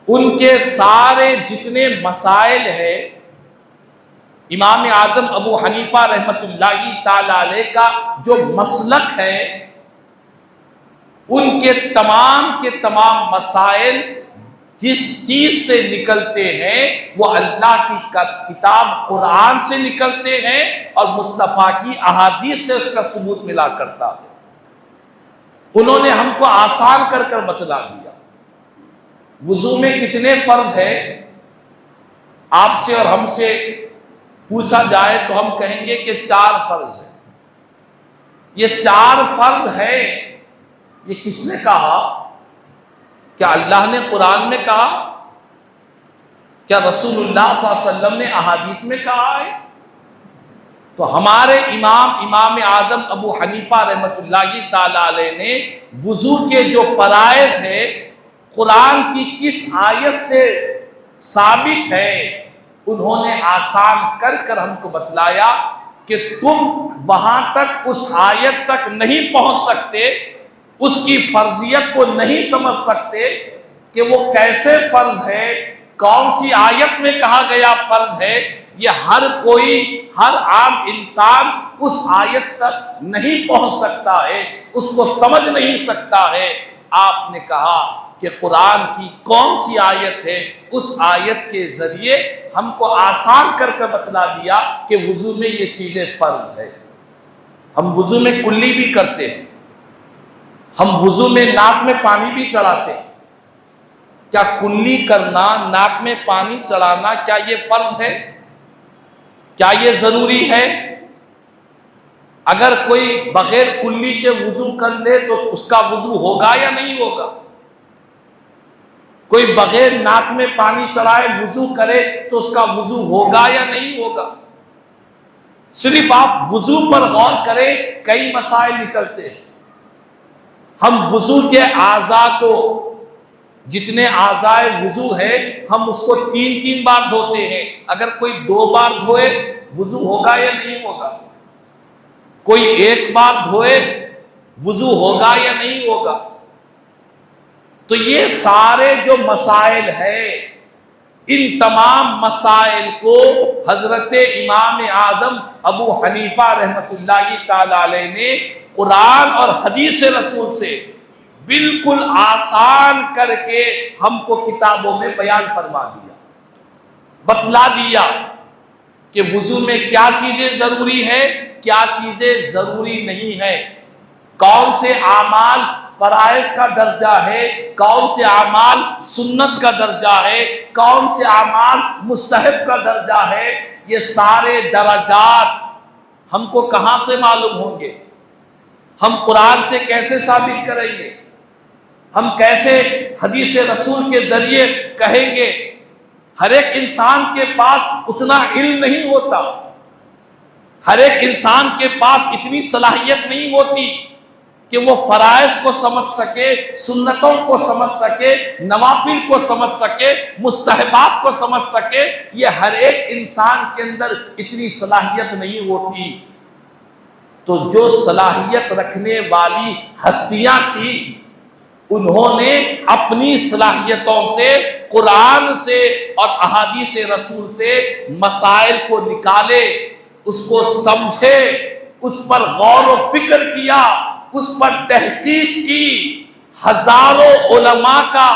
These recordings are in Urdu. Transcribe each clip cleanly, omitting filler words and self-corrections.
ان کے سارے جتنے مسائل ہیں، امام اعظم ابو حنیفہ رحمۃ اللہ تعالی علیہ کا جو مسلک ہے، ان کے تمام مسائل جس چیز سے نکلتے ہیں وہ اللہ کی کتاب قرآن سے نکلتے ہیں اور مصطفیٰ کی احادیث سے اس کا ثبوت ملا کرتا ہے۔ انہوں نے ہم کو آسان کر کر بتلا دیا۔ وضو میں کتنے فرض ہیں؟ آپ سے اور ہم سے پوچھا جائے تو ہم کہیں گے کہ 4 فرض ہیں۔ یہ 4 فرض ہے، یہ کس نے کہا؟ کیا اللہ نے قرآن میں کہا؟ کیا رسول اللہ صلی اللہ علیہ وسلم نے احادیث میں کہا ہے؟ تو ہمارے امام اعظم ابو حنیفہ رحمۃ اللہ تعالی علیہ نے وضو کے جو فرائض ہیں قرآن کی کس آیت سے ثابت ہے، انہوں نے آسان کر کر ہم کو بتلایا کہ تم وہاں تک اس آیت تک نہیں پہنچ سکتے، اس کی فرضیت کو نہیں سمجھ سکتے کہ وہ کیسے فرض ہے، کون سی آیت میں کہا گیا فرض ہے۔ یہ ہر عام انسان اس آیت تک نہیں پہنچ سکتا ہے، اس کو سمجھ نہیں سکتا ہے۔ آپ نے کہا کہ قرآن کی کون سی آیت ہے، اس آیت کے ذریعے ہم کو آسان کر کے بتلا دیا کہ وضو میں یہ چیزیں فرض ہے۔ ہم وضو میں کلی بھی کرتے ہیں، ہم وضو میں ناک میں پانی بھی چڑھاتے ہیں۔ کیا کلی کرنا، ناک میں پانی چڑھانا، کیا یہ فرض ہے؟ کیا یہ ضروری ہے؟ اگر کوئی بغیر کلی کے وضو کر لے تو اس کا وضو ہوگا یا نہیں ہوگا؟ کوئی بغیر ناک میں پانی چڑھائے وضو کرے تو اس کا وضو ہوگا یا نہیں ہوگا؟ صرف آپ وضو پر غور کریں، کئی مسائل نکلتے ہیں۔ ہم وضو کے اعضاء کو، جتنے اعضاء وضو ہے، ہم اس کو 3 بار دھوتے ہیں۔ اگر کوئی 2 بار دھوئے وضو ہوگا یا نہیں ہوگا؟ کوئی 1 بار دھوئے وضو ہوگا یا نہیں ہوگا؟ تو یہ سارے جو مسائل ہیں، ان تمام مسائل کو حضرت امام اعظم ابو حنیفہ رحمۃ اللہ تعالی علیہ نے قرآن اور حدیث رسول سے بالکل آسان کر کے ہم کو کتابوں میں بیان فرما دیا، بتلا دیا کہ وضو میں کیا چیزیں ضروری ہے، کیا چیزیں ضروری نہیں ہے، کون سے اعمال فرائض کا درجہ ہے، کون سے اعمال سنت کا درجہ ہے، کون سے اعمال مستحب کا درجہ ہے۔ یہ سارے درجات ہم کو کہاں سے معلوم ہوں گے؟ ہم قرآن سے کیسے ثابت کریں گے؟ ہم کیسے حدیث رسول کے ذریعے کہیں گے؟ ہر ایک انسان کے پاس اتنا علم نہیں ہوتا، ہر ایک انسان کے پاس اتنی صلاحیت نہیں ہوتی کہ وہ فرائض کو سمجھ سکے، سنتوں کو سمجھ سکے، نوافل کو سمجھ سکے، مستحبات کو سمجھ سکے۔ یہ ہر ایک انسان کے اندر اتنی صلاحیت نہیں ہوتی۔ تو جو صلاحیت رکھنے والی ہستیاں تھیں، انہوں نے اپنی صلاحیتوں سے، قرآن سے اور احادیث رسول سے مسائل کو نکالے، اس کو سمجھے، اس پر غور و فکر کیا، اس پر تحقیق کی۔ ہزاروں علماء کا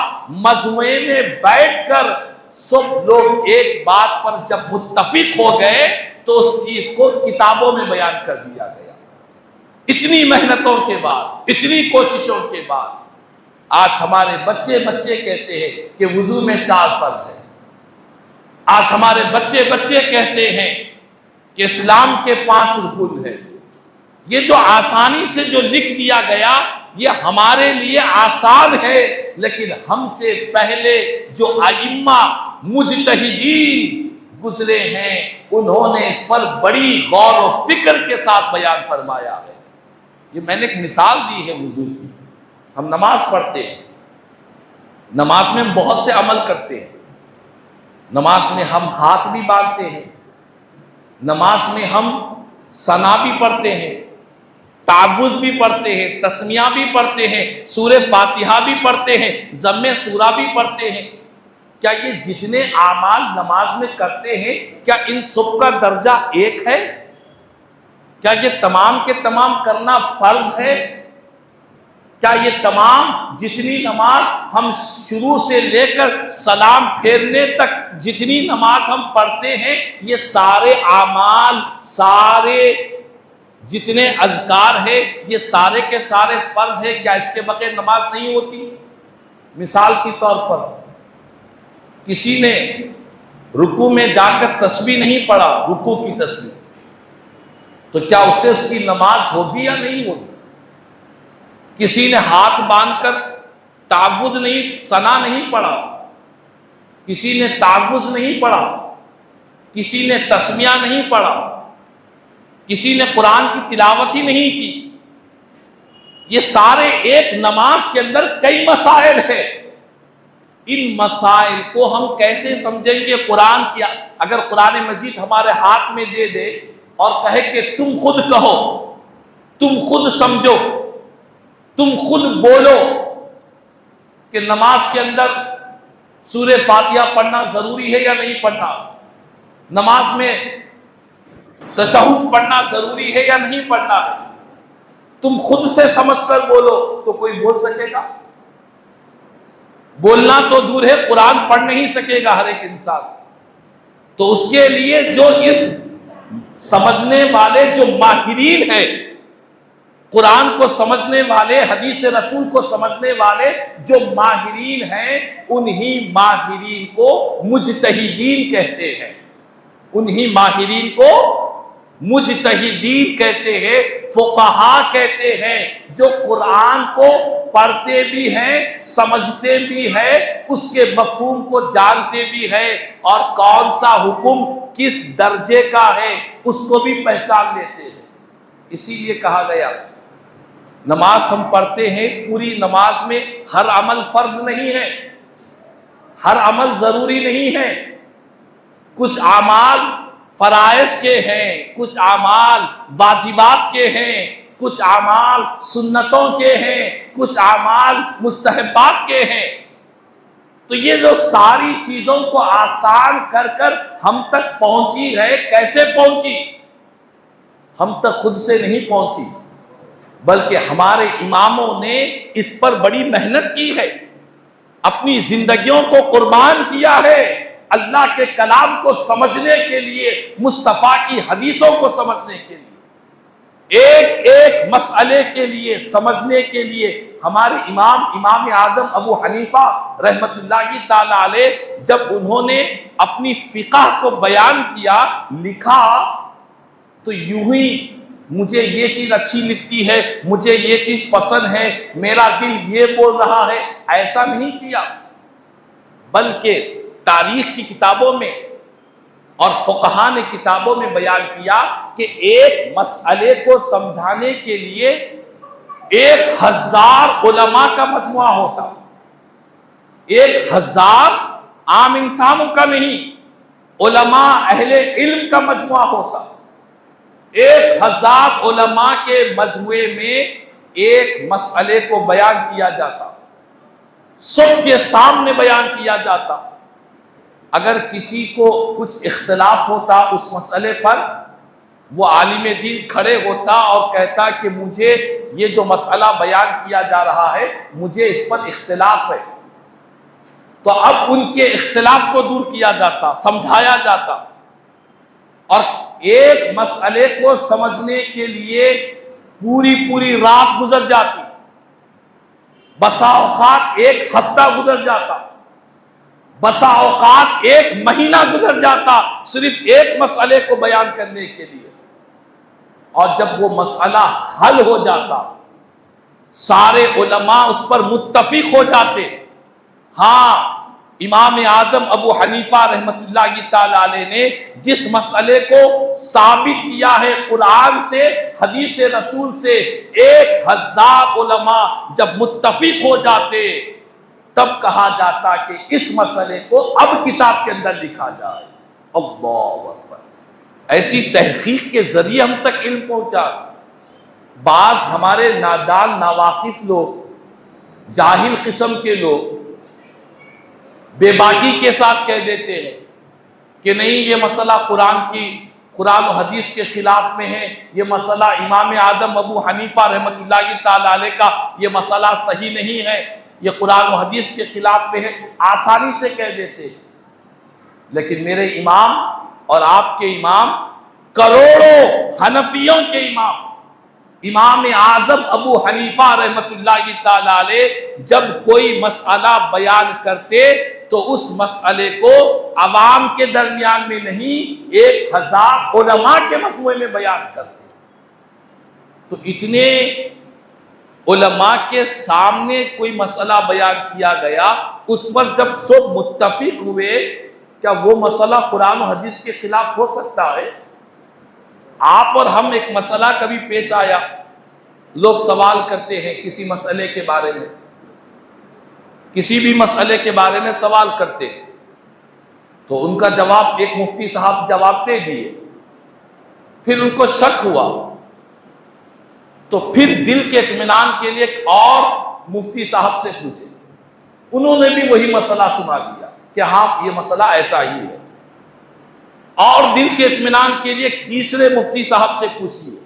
مجمع میں بیٹھ کر سب لوگ ایک بات پر جب متفق ہو گئے تو اس چیز کو کتابوں میں بیان کر دیا گیا۔ اتنی محنتوں کے بعد، اتنی کوششوں کے بعد آج ہمارے بچے کہتے ہیں کہ وضو میں 4 فرض ہیں۔ آج ہمارے بچے کہتے ہیں کہ اسلام کے 5 رکن ہیں۔ یہ جو آسانی سے جو لکھ دیا گیا یہ ہمارے لیے آسان ہے، لیکن ہم سے پہلے جو ائمہ مجتہدین گزرے ہیں انہوں نے اس پر بڑی غور و فکر کے ساتھ بیان فرمایا ہے۔ یہ میں نے ایک مثال دی ہے وضو کی۔ ہم نماز پڑھتے ہیں، نماز میں ہم بہت سے عمل کرتے ہیں۔ نماز میں ہم ہاتھ بھی باندھتے ہیں، نماز میں ہم ثنا بھی پڑھتے ہیں، تعوذ بھی پڑھتے ہیں، تسمیہ بھی پڑھتے ہیں، سورہ فاتحہ بھی پڑھتے ہیں، ضم سورہ بھی پڑھتے ہیں۔ کیا یہ جتنے اعمال نماز میں کرتے ہیں کیا ان سب کا درجہ ایک ہے؟ کیا یہ تمام کے تمام کرنا فرض ہے؟ کیا یہ تمام جتنی نماز ہم شروع سے لے کر سلام پھیرنے تک جتنی نماز ہم پڑھتے ہیں یہ سارے اعمال، سارے جتنے اذکار ہیں یہ سارے کے سارے فرض ہے؟ کیا اس کے بغیر نماز نہیں ہوتی؟ مثال کے طور پر کسی نے رکوع میں جا کر تسبیح نہیں پڑھا، رکوع کی تسبیح، تو کیا اس سے اس کی نماز ہوگی یا نہیں ہوگی؟ کسی نے ہاتھ باندھ کر تعوذ نہیں، ثنا نہیں پڑھا، کسی نے تعوذ نہیں پڑھا، کسی نے تسمیہ نہیں پڑھا، کسی نے قرآن کی تلاوت ہی نہیں کی، یہ سارے ایک نماز کے اندر کئی مسائل ہیں۔ ان مسائل کو ہم کیسے سمجھیں گے؟ قرآن کیا اگر قرآن مجید ہمارے ہاتھ میں دے دے اور کہے کہ تم خود کہو، تم خود سمجھو، تم خود بولو کہ نماز کے اندر سورہ فاتحہ پڑھنا ضروری ہے یا نہیں پڑھنا، نماز میں تشہد پڑھنا ضروری ہے یا نہیں پڑھنا، تم خود سے سمجھ کر بولو، تو کوئی بول سکے گا؟ بولنا تو دور ہے، قرآن پڑھ نہیں سکے گا ہر ایک انسان۔ تو اس کے لیے جو اس سمجھنے والے جو ماہرین ہیں، قرآن کو سمجھنے والے، حدیث رسول کو سمجھنے والے جو ماہرین ہیں، انہی ماہرین کو مجتہدین کہتے ہیں، انہی ماہرین کو مجتہدین کہتے ہیں، فقہا کہتے ہیں، جو قرآن کو پڑھتے بھی ہیں، سمجھتے بھی ہیں، اس کے مفہوم کو جانتے بھی ہیں، اور کون سا حکم کس درجے کا ہے اس کو بھی پہچان لیتے ہیں۔ اسی لیے کہا گیا نماز ہم پڑھتے ہیں، پوری نماز میں ہر عمل فرض نہیں ہے، ہر عمل ضروری نہیں ہے، کچھ اعمال فرائض کے ہیں، کچھ اعمال واجبات کے ہیں، کچھ اعمال سنتوں کے ہیں، کچھ اعمال مستحبات کے ہیں۔ تو یہ جو ساری چیزوں کو آسان کر کر ہم تک پہنچی ہے، کیسے پہنچی؟ ہم تک خود سے نہیں پہنچی، بلکہ ہمارے اماموں نے اس پر بڑی محنت کی ہے، اپنی زندگیوں کو قربان کیا ہے اللہ کے کلام کو سمجھنے کے لیے، مصطفیٰ کی حدیثوں کو سمجھنے کے لیے، ایک ایک مسئلے کے لیے سمجھنے کے لیے۔ ہمارے امام اعظم ابو حنیفہ رحمت اللہ تعالی علیہ جب انہوں نے اپنی فقہ کو بیان کیا، لکھا، تو یوں ہی مجھے یہ چیز اچھی لگتی ہے، مجھے یہ چیز پسند ہے، میرا دل یہ بول رہا ہے، ایسا نہیں کیا، بلکہ تاریخ کی کتابوں میں اور فقہا نے کتابوں میں بیان کیا کہ ایک مسئلے کو سمجھانے کے لیے 1000 علماء کا مجموعہ ہوتا، 1000 عام انسانوں کا نہیں، علماء اہل علم کا مجموعہ ہوتا، 1000 علماء کے مجموعے میں ایک مسئلے کو بیان کیا جاتا، سب کے سامنے بیان کیا جاتا۔ اگر کسی کو کچھ اختلاف ہوتا اس مسئلے پر، وہ عالم دین کھڑے ہوتا اور کہتا کہ مجھے یہ جو مسئلہ بیان کیا جا رہا ہے مجھے اس پر اختلاف ہے، تو اب ان کے اختلاف کو دور کیا جاتا، سمجھایا جاتا، اور ایک مسئلے کو سمجھنے کے لیے پوری رات گزر جاتی، بسا اوقات ایک ہفتہ گزر جاتا، بسا اوقات ایک مہینہ گزر جاتا صرف ایک مسئلے کو بیان کرنے کے لیے۔ اور جب وہ مسئلہ حل ہو جاتا، سارے علماء اس پر متفق ہو جاتے، ہاں امام اعظم ابو حنیفہ رحمت اللہ تعالی علیہ نے جس مسئلے کو ثابت کیا ہے قرآن سے، حدیث رسول سے، 1000 علماء جب متفق ہو جاتے تب کہا جاتا کہ اس مسئلے کو اب کتاب کے اندر لکھا جائے۔ اللہ اکبر! ایسی تحقیق کے ذریعے ہم تک علم پہنچا۔ بعض ہمارے نادان ناواقف لوگ، جاہل قسم کے لوگ، بے باکی کے ساتھ کہہ دیتے ہیں کہ نہیں یہ مسئلہ قرآن و حدیث کے خلاف میں ہے، یہ مسئلہ امام اعظم ابو حنیفہ رحمۃ اللہ تعالی علیہ کا یہ مسئلہ صحیح نہیں ہے، یہ قرآن و حدیث کے خلاف میں ہے، آسانی سے کہہ دیتے ہیں۔ لیکن میرے امام اور آپ کے امام، کروڑوں حنفیوں کے امام اعظم ابو حنیفہ رحمۃ اللہ تعالی علیہ جب کوئی مسئلہ بیان کرتے تو اس مسئلے کو عوام کے درمیان میں نہیں، 1000 علماء کے مجموعے میں بیان کرتے۔ تو اتنے علماء کے سامنے کوئی مسئلہ بیان کیا گیا، اس پر جب سب متفق ہوئے، کیا وہ مسئلہ قرآن و حدیث کے خلاف ہو سکتا ہے؟ آپ اور ہم ایک مسئلہ کبھی پیش آیا، لوگ سوال کرتے ہیں کسی مسئلے کے بارے میں، کسی بھی مسئلے کے بارے میں سوال کرتے ہیں، تو ان کا جواب ایک مفتی صاحب جواب دے دیے، پھر ان کو شک ہوا تو پھر دل کے اطمینان کے لیے ایک اور مفتی صاحب سے پوچھے، انہوں نے بھی وہی مسئلہ سنا دیا کہ ہاں یہ مسئلہ ایسا ہی ہے، اور دل کے اطمینان کے لیے تیسرے مفتی صاحب سے پوچھ لیے،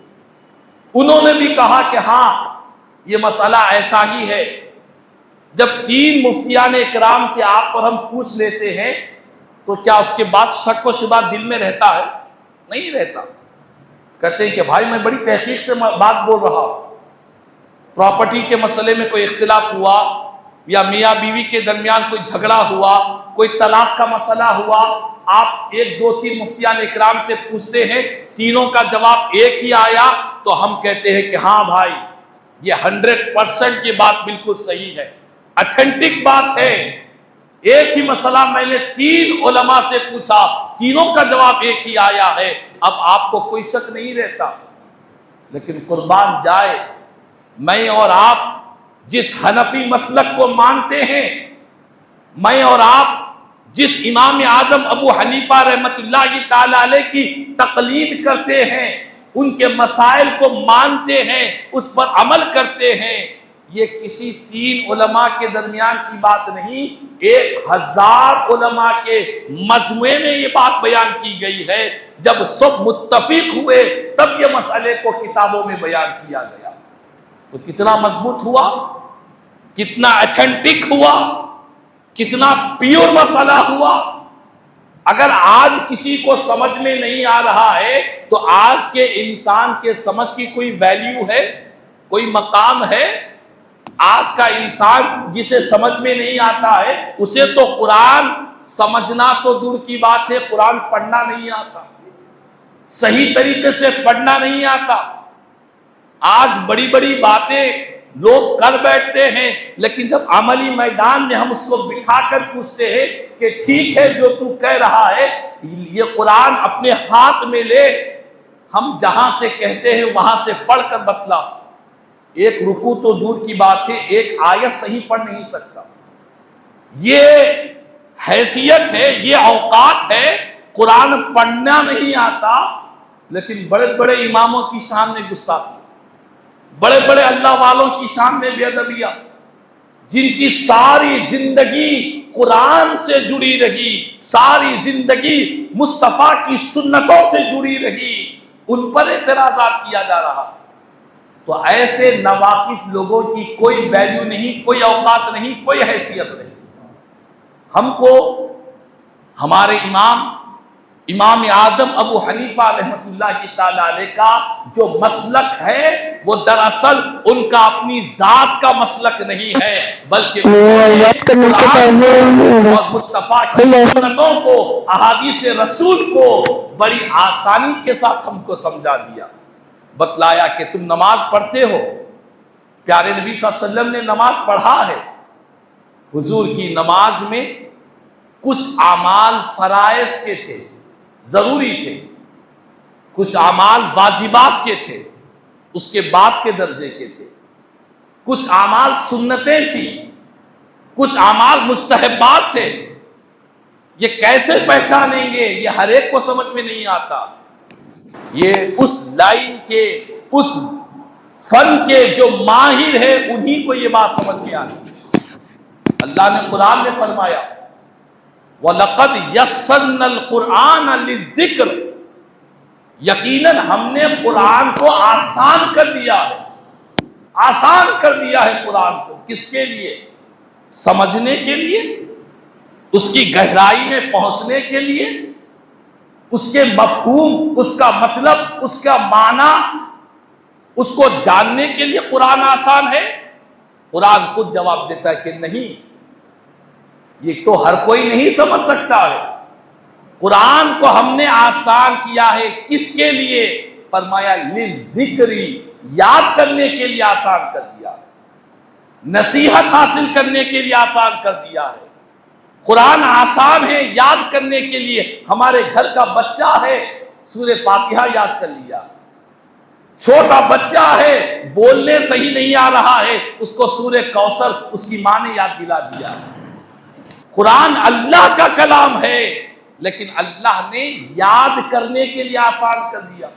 انہوں نے بھی کہا کہ ہاں یہ مسئلہ ایسا ہی ہے۔ جب 3 مفتیان اکرام سے آپ اور ہم پوچھ لیتے ہیں تو کیا اس کے بعد شک و شبہ دل میں رہتا ہے؟ نہیں رہتا۔ کہتے ہیں کہ بھائی میں بڑی تحقیق سے بات بول رہا ہوں، پراپرٹی کے مسئلے میں کوئی اختلاف ہوا یا میاں بیوی کے درمیان کوئی جھگڑا ہوا، کوئی طلاق کا مسئلہ ہوا، آپ 1 2 3 مفتیان اکرام سے پوچھتے ہیں، تینوں کا جواب ایک ہی آیا تو ہم کہتے ہیں کہ ہاں بھائی یہ 100% یہ بات بالکل صحیح ہے، اتھینٹک بات ہے۔ ایک ہی مسئلہ میں نے 3 علماء سے پوچھا، تینوں کا جواب ایک ہی آیا ہے، اب آپ کو کوئی شک نہیں رہتا۔ لیکن قربان جائے، میں اور آپ جس حنفی مسلک کو مانتے ہیں، میں اور آپ جس امام اعظم ابو حنیفہ رحمۃ اللہ تعالی علیہ کی تقلید کرتے ہیں، ان کے مسائل کو مانتے ہیں، اس پر عمل کرتے ہیں، یہ کسی 3 علماء کے درمیان کی بات نہیں، 1000 علماء کے مجموعے میں یہ بات بیان کی گئی ہے۔ جب سب متفق ہوئے تب یہ مسئلے کو کتابوں میں بیان کیا گیا، تو کتنا مضبوط ہوا، کتنا ایتھینٹک ہوا، کتنا پیور مسئلہ ہوا۔ اگر آج کسی کو سمجھ میں نہیں آ رہا ہے تو آج کے انسان کے سمجھ کی کوئی ویلیو ہے، کوئی مقام ہے؟ آج کا انسان جسے سمجھ میں نہیں آتا ہے اسے تو قرآن سمجھنا تو دور کی بات ہے، قرآن پڑھنا نہیں آتا، صحیح طریقے سے پڑھنا نہیں آتا۔ آج بڑی بڑی باتیں لوگ کر بیٹھتے ہیں، لیکن جب عملی میدان میں ہم اس کو بٹھا کر پوچھتے ہیں کہ ٹھیک ہے جو تو کہہ رہا ہے، یہ قرآن اپنے ہاتھ میں لے، ہم جہاں سے کہتے ہیں وہاں سے پڑھ کر بتلا، ایک رکوع تو دور کی بات ہے، ایک آیت صحیح پڑھ نہیں سکتا۔ یہ حیثیت ہے، یہ اوقات ہے، قرآن پڑھنا نہیں آتا، لیکن بڑے بڑے اماموں کی شان میں گستاخی، بڑے بڑے اللہ والوں کی شان میں بے ادبیہ، جن کی ساری زندگی قرآن سے جڑی رہی، ساری زندگی مصطفیٰ کی سنتوں سے جڑی رہی، ان پر اعتراضات کیا جا رہا۔ تو ایسے ناواقف لوگوں کی کوئی ویلیو نہیں، کوئی اوقات نہیں، کوئی حیثیت نہیں۔ ہم کو ہمارے امام اعظم ابو حنیفہ رحمۃ اللہ تعالی علیہ کا جو مسلک ہے وہ دراصل ان کا اپنی ذات کا مسلک نہیں ہے، بلکہ اور مصطفیٰ کی سنتوں کو، احادیث رسول کو بڑی آسانی کے ساتھ ہم کو سمجھا دیا، بتلایا کہ تم نماز پڑھتے ہو، پیارے نبی صلی اللہ علیہ وسلم نے نماز پڑھا ہے، حضور کی نماز میں کچھ اعمال فرائض کے تھے، ضروری تھے، کچھ اعمال واجبات کے تھے، اس کے بعد کے درجے کے تھے، کچھ اعمال سنتیں تھیں، کچھ اعمال مستحبات تھے۔ یہ کیسے پہچانیں گے؟ یہ ہر ایک کو سمجھ میں نہیں آتا۔ یہ اس لائن کے، اس فن کے جو ماہر ہے انہی کو یہ بات سمجھ میں آتی۔ اللہ نے قرآن میں فرمایا وَلَقَدْ يَسَّرْنَا الْقُرْآنَ لِلذِّكْرِ، یقیناً ہم نے قرآن کو آسان کر دیا ہے، آسان کر دیا ہے قرآن کو۔ کس کے لیے؟ سمجھنے کے لیے، اس کی گہرائی میں پہنچنے کے لیے، اس کے مفہوم، اس کا مطلب، اس کا معنی، اس کو جاننے کے لیے قرآن آسان ہے۔ قرآن خود جواب دیتا ہے کہ نہیں، یہ تو ہر کوئی نہیں سمجھ سکتا ہے۔ قرآن کو ہم نے آسان کیا ہے، کس کے لیے؟ فرمایا للذکری، یاد کرنے کے لیے آسان کر دیا ہے، نصیحت حاصل کرنے کے لیے آسان کر دیا ہے۔ قرآن آسان ہے یاد کرنے کے لیے۔ ہمارے گھر کا بچہ ہے، سورہ فاتحہ یاد کر لیا۔ چھوٹا بچہ ہے، بولنے صحیح نہیں آ رہا ہے، اس کو سورہ کوثر اس کی ماں نے یاد دلا دیا۔ قرآن اللہ کا کلام ہے، لیکن اللہ نے یاد کرنے کے لیے آسان کر دیا۔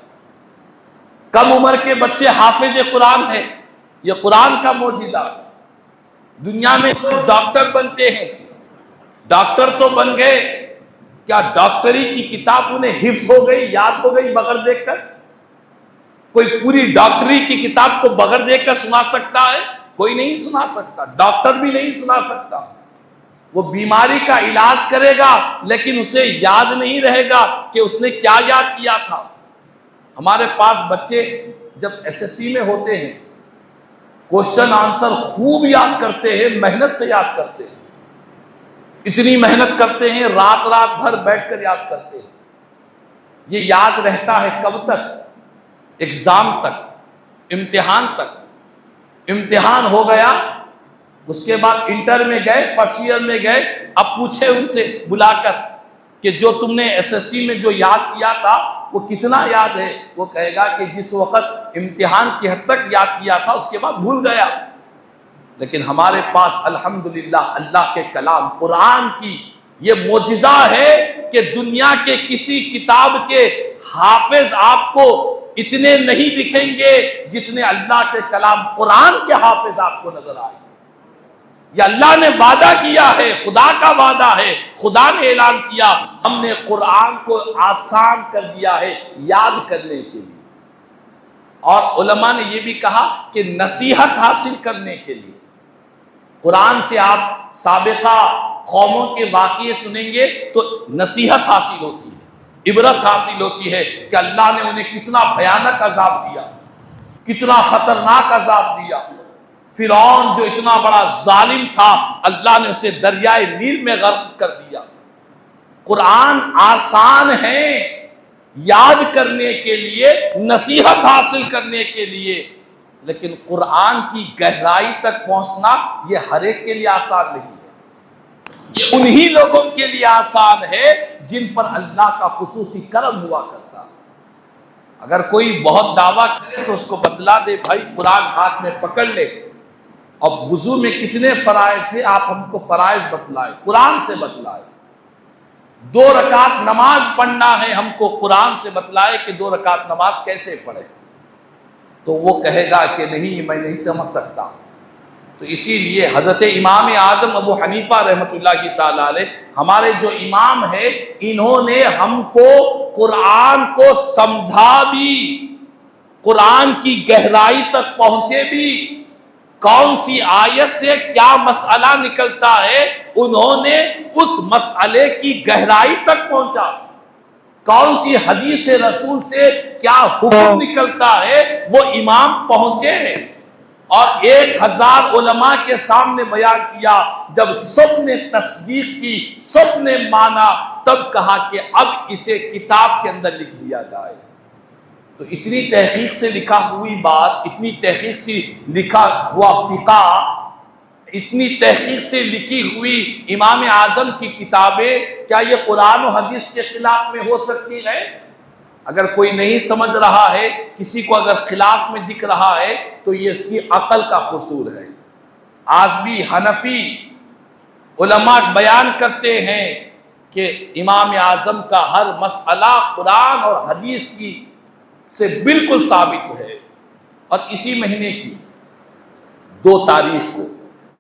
کم عمر کے بچے حافظ قرآن ہے، یہ قرآن کا معجزہ۔ دنیا میں ڈاکٹر بنتے ہیں، ڈاکٹر تو بن گئے، کیا ڈاکٹری کی کتاب انہیں حفظ ہو گئی، یاد ہو گئی بغیر دیکھ کر؟ کوئی پوری ڈاکٹری کی کتاب کو بغیر دیکھ کر سنا سکتا ہے؟ کوئی نہیں سنا سکتا، ڈاکٹر بھی نہیں سنا سکتا۔ وہ بیماری کا علاج کرے گا، لیکن اسے یاد نہیں رہے گا کہ اس نے کیا یاد کیا تھا۔ ہمارے پاس بچے جب ایس میں ہوتے ہیں، کوشچن آنسر خوب یاد کرتے ہیں، محنت سے یاد کرتے ہیں، اتنی محنت کرتے ہیں، رات رات بھر بیٹھ کر یاد کرتے ہیں۔ یہ یاد رہتا ہے کب تک؟ ایگزام تک، امتحان تک۔ امتحان ہو گیا، اس کے بعد انٹر میں گئے، فرسٹ ایئر میں گئے، اب پوچھے ان سے بلا کر کہ جو تم نے ایس میں جو یاد کیا تھا وہ کتنا یاد ہے؟ وہ کہے گا کہ جس وقت امتحان کی حد تک یاد کیا تھا اس کے بعد بھول گیا۔ لیکن ہمارے پاس الحمدللہ اللہ کے کلام قرآن کی یہ معجزہ ہے کہ دنیا کے کسی کتاب کے حافظ آپ کو اتنے نہیں دکھیں گے جتنے اللہ کے کلام قرآن کے حافظ آپ کو نظر آئے۔ یہ اللہ نے وعدہ کیا ہے، خدا کا وعدہ ہے، خدا نے اعلان کیا ہم نے قرآن کو آسان کر دیا ہے یاد کرنے کے لیے۔ اور علماء نے یہ بھی کہا کہ نصیحت حاصل کرنے کے لیے۔ قرآن سے آپ سابقہ قوموں کے واقعے سنیں گے تو نصیحت حاصل ہوتی ہے، عبرت حاصل ہوتی ہے کہ اللہ نے انہیں کتنا بھیانک عذاب دیا، کتنا خطرناک عذاب دیا۔ فرعون جو اتنا بڑا ظالم تھا، اللہ نے اسے دریائے نیل میں غرق کر دیا۔ قرآن آسان ہے یاد کرنے کے لیے، نصیحت حاصل کرنے کے لیے، لیکن قرآن کی گہرائی تک پہنچنا یہ ہر ایک کے لیے آسان نہیں ہے۔ یہ انہی لوگوں کے لیے آسان ہے جن پر اللہ کا خصوصی کرم ہوا کرتا۔ اگر کوئی بہت دعویٰ کرے تو اس کو بتلا دے بھائی قرآن ہاتھ میں پکڑ لے، اب وضو میں کتنے فرائض سے آپ ہم کو فرائض بتلائے، قرآن سے بتلائے۔ 2 رکعت نماز پڑھنا ہے، ہم کو قرآن سے بتلائے کہ 2 رکعت نماز کیسے پڑھے، تو وہ کہے گا کہ نہیں میں نہیں سمجھ سکتا۔ تو اسی لیے حضرت امام اعظم ابو حنیفہ رحمۃ اللہ کی تعالی علیہ ہمارے جو امام ہے، انہوں نے ہم کو قرآن کو سمجھا بھی، قرآن کی گہرائی تک پہنچے بھی، کون سی آیت سے کیا مسئلہ نکلتا ہے انہوں نے اس مسئلے کی گہرائی تک پہنچا، کون سی حدیث رسول سے کیا حکم نکلتا ہے وہ امام پہنچے ہیں، اور 1000 علماء کے سامنے بیان کیا۔ جب سب نے تصدیق کی، سب نے مانا، تب کہا کہ اب اسے کتاب کے اندر لکھ دیا جائے۔ تو اتنی تحقیق سے لکھا ہوئی بات، اتنی تحقیق سے لکھا ہوا فقہ، اتنی تحقیق سے لکھی ہوئی امام اعظم کی کتابیں، کیا یہ قرآن و حدیث کے خلاف میں ہو سکتی ہے؟ اگر کوئی نہیں سمجھ رہا ہے، کسی کو اگر خلاف میں دکھ رہا ہے تو یہ اس کی عقل کا قصور ہے۔ آج بھی حنفی علماء بیان کرتے ہیں کہ امام اعظم کا ہر مسئلہ قرآن اور حدیث کی سے بالکل ثابت ہے۔ اور اسی مہینے کی 2 تاریخ کو